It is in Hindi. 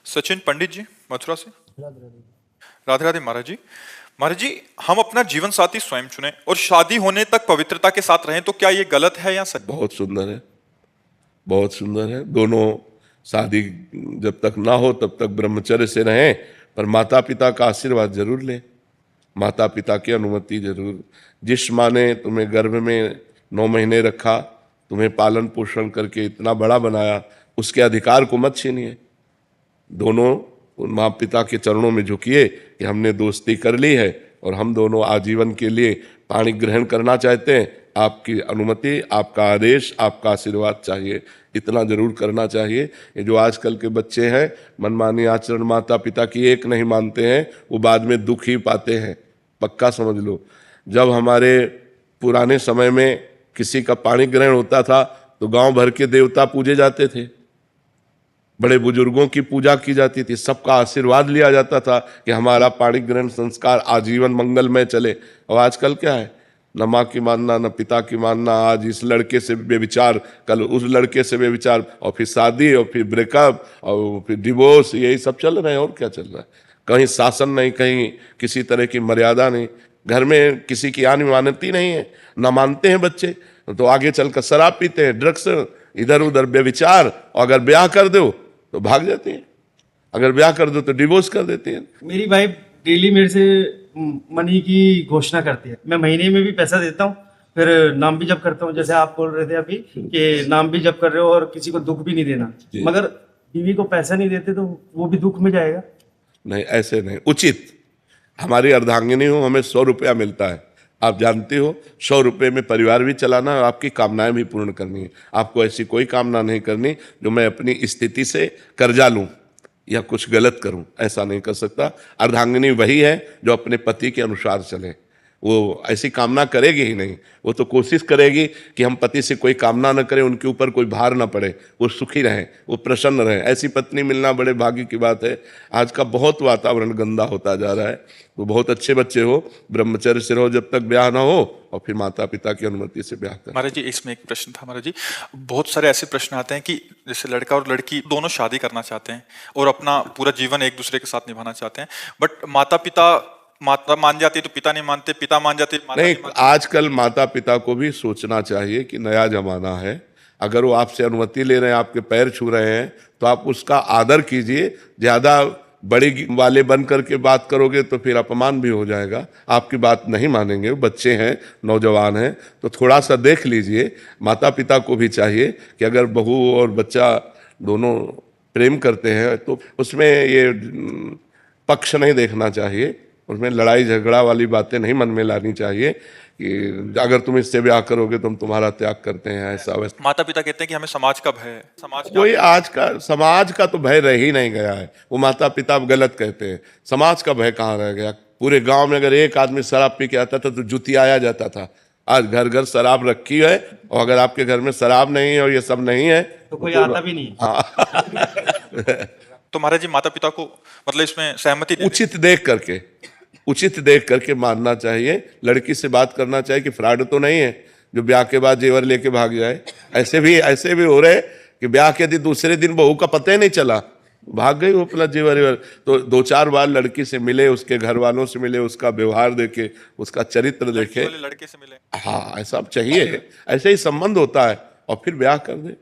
सचिन पंडित जी मथुरा से। राधे राधे महाराज जी। महाराज जी, हम अपना जीवन साथी स्वयं चुने और शादी होने तक पवित्रता के साथ रहें तो क्या ये गलत है या सच? बहुत सुंदर है, बहुत सुंदर है। दोनों शादी जब तक ना हो तब तक ब्रह्मचर्य से रहें, पर माता पिता का आशीर्वाद जरूर लें, माता पिता की अनुमति जरूर। जिस माँ ने तुम्हें गर्भ में 9 महीने रखा, तुम्हें पालन पोषण करके इतना बड़ा बनाया, उसके अधिकार को मत छीनिए। दोनों उन माँ पिता के चरणों में झुकिए कि हमने दोस्ती कर ली है और हम दोनों आजीवन के लिए पाणी ग्रहण करना चाहते हैं। आपकी अनुमति, आपका आदेश, आपका आशीर्वाद चाहिए, इतना जरूर करना चाहिए। ये जो आजकल के बच्चे हैं, मनमानी आचरण, माता पिता की एक नहीं मानते हैं, वो बाद में दुख ही पाते हैं, पक्का समझ लो। जब हमारे पुराने समय में किसी का पाणी ग्रहण होता था तो गांव भर के देवता पूजे जाते थे, बड़े बुजुर्गों की पूजा की जाती थी, सबका आशीर्वाद लिया जाता था कि हमारा पाणी ग्रहण संस्कार आजीवन मंगलमय चले। और आजकल क्या है, न माँ की मानना न पिता की मानना, आज इस लड़के से बेविचार, कल उस लड़के से बेविचार, और फिर शादी, और फिर ब्रेकअप, और फिर डिवोर्स, यही सब चल रहे हैं। और क्या चल रहा है? कहीं शासन नहीं, कहीं किसी तरह की मर्यादा नहीं, घर में किसी की आन मानती नहीं है, न मानते हैं बच्चे तो आगे चलकर शराब पीते हैं, ड्रग्स, इधर उधर बेविचार, और अगर ब्याह कर दो तो भाग जाती हैं, अगर ब्याह कर दो तो डिवोर्स कर देती हैं। मेरी वाइफ डेली मेरे से मनी की घोषणा करती है, मैं महीने में भी पैसा देता हूँ, फिर नाम भी जप करता हूँ, जैसे आप बोल रहे थे अभी कि नाम भी जप कर रहे हो और किसी को दुख भी नहीं देना, मगर बीवी को पैसा नहीं देते तो वो भी दुख में जाएगा। नहीं, ऐसे नहीं उचित। हमारी अर्धांगिनी हो, हमें 100 रुपया मिलता है, आप जानते हो, 100 रुपये में परिवार भी चलाना है, आपकी कामनाएं भी पूर्ण करनी है। आपको ऐसी कोई कामना नहीं करनी जो मैं अपनी स्थिति से कर्जा लूं या कुछ गलत करूं, ऐसा नहीं कर सकता। अर्धांगिनी वही है जो अपने पति के अनुसार चले, वो ऐसी कामना करेगी ही नहीं। वो तो कोशिश करेगी कि हम पति से कोई कामना न करें, उनके ऊपर कोई भार न पड़े, वो सुखी रहें, वो प्रसन्न रहें। ऐसी पत्नी मिलना बड़े भाग्य की बात है। आज का बहुत वातावरण गंदा होता जा रहा है। तो बहुत अच्छे बच्चे हो, ब्रह्मचर्य से रहो जब तक ब्याह ना हो, और फिर माता पिता की अनुमति से ब्याह करें। महाराज जी, इसमें एक प्रश्न था महाराज जी, बहुत सारे ऐसे प्रश्न आते हैं कि जैसे लड़का और लड़की दोनों शादी करना चाहते हैं और अपना पूरा जीवन एक दूसरे के साथ निभाना चाहते हैं, बट माता मान जाती है तो पिता नहीं मानते, पिता मान जाते माता नहीं, नहीं मानते। आजकल माता पिता को भी सोचना चाहिए कि नया जमाना है। अगर वो आपसे अनुमति ले रहे हैं, आपके पैर छू रहे हैं, तो आप उसका आदर कीजिए। ज्यादा बड़ी वाले बन करके बात करोगे तो फिर अपमान भी हो जाएगा, आपकी बात नहीं मानेंगे। बच्चे हैं, नौजवान हैं, तो थोड़ा सा देख लीजिए। माता पिता को भी चाहिए कि अगर बहू और बच्चा दोनों प्रेम करते हैं तो उसमें ये पक्ष नहीं देखना चाहिए, उसमें लड़ाई झगड़ा वाली बातें नहीं मन में लानी चाहिए कि अगर तुम इससे ब्याह करोगे तो हम तुम्हारा त्याग करते हैं, ऐसा वैसा। माता पिता कहते हैं कि हमें समाज का भय है, समाज कोई आज का समाज का तो भय रह ही नहीं गया है। वो माता पिता गलत कहते हैं, समाज का भय कहाँ रह गया। पूरे गांव में अगर एक आदमी शराब पी के आता था तो जुतियाया जाता था। आज घर घर शराब रखी है, और अगर आपके घर में शराब नहीं है और ये सब नहीं है तो कोई आता भी नहीं। हाँ तो महाराज जी, माता पिता को मतलब इसमें सहमति उचित देख करके मानना चाहिए। लड़की से बात करना चाहिए कि फ्रॉड तो नहीं है जो ब्याह के बाद जेवर लेके भाग जाए। ऐसे भी हो रहे कि ब्याह के दिन दूसरे दिन बहू का पता ही नहीं चला, भाग गई वो अपना जेवर। तो 2-4 बार लड़की से मिले, उसके घर वालों से मिले, उसका व्यवहार देखे, उसका चरित्र देखे। लड़के से मिले, हाँ, ऐसा चाहिए, ऐसे ही संबंध होता है, और फिर ब्याह कर दे।